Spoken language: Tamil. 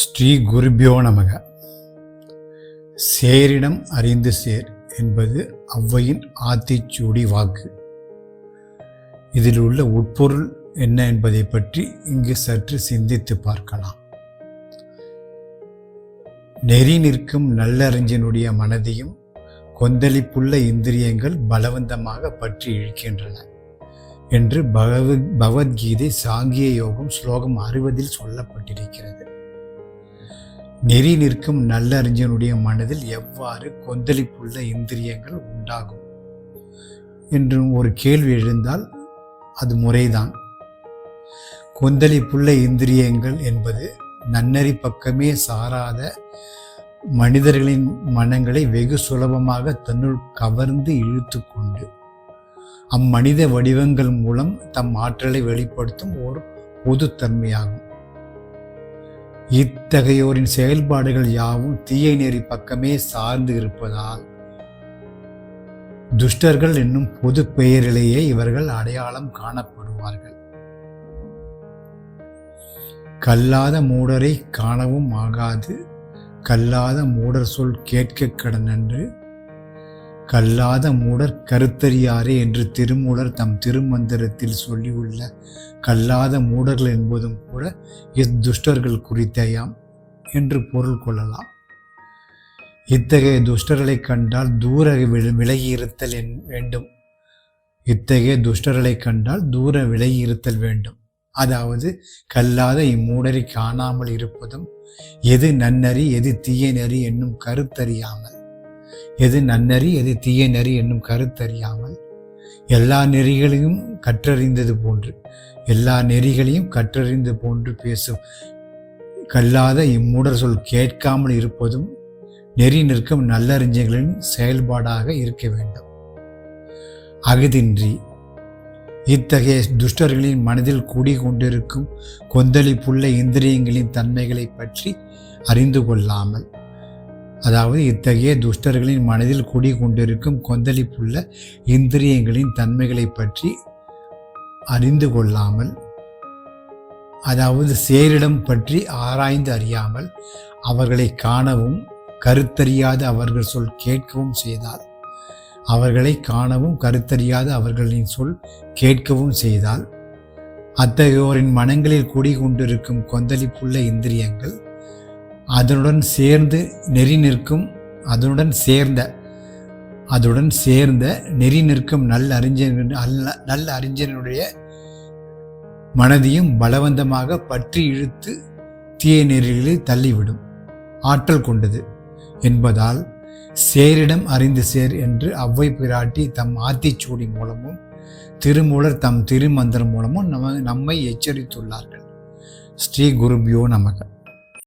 ஸ்ரீ குருபியோ நமக. சேரிடம் அறிந்து சேர் என்பது ஔவையின் ஆத்திச்சூடி வாக்கு. இதில் உள்ள உட்பொருள் என்ன என்பதை பற்றி இங்கு சற்று சிந்தித்து பார்க்கலாம். நெறி நிற்கும் நல்லறிஞனுடைய மனதையும் கொந்தளிப்புள்ள இந்திரியங்கள் பலவந்தமாக பற்றி இழுக்கின்றன என்று பகவத்கீதை சாங்கிய யோகம் ஸ்லோகம் 60 சொல்லப்பட்டிருக்கிறது. நெறி நிற்கும் நல்லறிஞனுடைய மனதில் எவ்வாறு கொந்தளிப்புள்ள இந்திரியங்கள் உண்டாகும் என்றும் ஒரு கேள்வி எழுந்தால் அது முறைதான். கொந்தளிப்புள்ள இந்திரியங்கள் என்பது நன்னறி பக்கமே சாராத மனிதர்களின் மனங்களை வெகு சுலபமாக தன்னுள் கவர்ந்து இழுத்து கொண்டு அம்மனித வடிவங்கள் மூலம் தம் ஆற்றலை வெளிப்படுத்தும் ஒரு பொதுத்தன்மையாகும். இத்தகையோரின் செயல்பாடுகள் யாவும் தீய நெறி பக்கமே சார்ந்து இருப்பதால் துஷ்டர்கள் என்னும் பொது பெயரிலேயே இவர்கள் அடையாளம் காணப்படுவார்கள். கல்லாத மூடரை காணவும் ஆகாது, கல்லாத மூடர் சொல் கேட்க கடனென்று, கல்லாத மூடர் கருத்தறியாரே என்று திருமூலர் தம் திருமந்திரத்தில் சொல்லியுள்ள கல்லாத மூடர்கள் என்பதும் கூட இத்துஷ்டர்கள் குறித்தேயாம் என்று பொருள் கொள்ளலாம். இத்தகைய துஷ்டர்களை கண்டால் தூர விலகி இருத்தல் வேண்டும். இத்தகைய துஷ்டர்களை கண்டால் தூர விலகி இருத்தல் வேண்டும். அதாவது கல்லாத இம்மூடரை காணாமல் இருப்பதும், எது நன்னறி எது தீய நெறி என்னும் கருத்தறியாமல், எது நன்னறி எது தீய நெறி என்னும் கருத்தறியாமல் எல்லா நெறிகளையும் கற்றறிந்தது போன்று எல்லா நெறிகளையும் கற்றறிந்து போன்று பேசும் கல்லாத இம்மூடர் சொல் கேட்காமல் இருப்பதும் நெறி நிற்கும் நல்லறிஞர்களின் செயல்பாடாக இருக்க வேண்டும். அகுதின்றி இத்தகைய துஷ்டர்களின் மனதில் கூடிக்கொண்டிருக்கும் கொந்தளிப்புள்ள இந்திரியங்களின் தன்மைகளை பற்றி அறிந்து கொள்ளாமல், அதாவது இத்தகைய துஷ்டர்களின் மனதில் கூடிக்கொண்டிருக்கும் கொந்தளிப்புள்ள இந்திரியங்களின் தன்மைகளை பற்றி அறிந்து கொள்ளாமல், அதாவது சேரிடம் பற்றி ஆராய்ந்து அறியாமல் அவர்களை காணவும் கருத்தறியாத அவர்கள் சொல் கேட்கவும் செய்தால், அவர்களை காணவும் கருத்தறியாத அவர்களின் சொல் கேட்கவும் செய்தால், அத்தகையோரின் மனங்களில் கூடிக்கொண்டிருக்கும் கொந்தளிப்புள்ள இந்திரியங்கள் அதனுடன் சேர்ந்து நெறி நிற்கும் அதுடன் சேர்ந்த நெறி நிற்கும் நல்ல அறிஞனுடைய மனதையும் பலவந்தமாக பற்றி இழுத்து தீய நெறிகளில் தள்ளிவிடும் ஆற்றல் கொண்டது என்பதால் சேரிடம் அறிந்து சேர் என்று ஔவை பிராட்டி தம் ஆத்திச்சூடி மூலமும் திருமூலர் தம் திருமந்திரம் மூலமும் நம்மை எச்சரித்துள்ளார்கள். ஸ்ரீ குருபியோ நமக.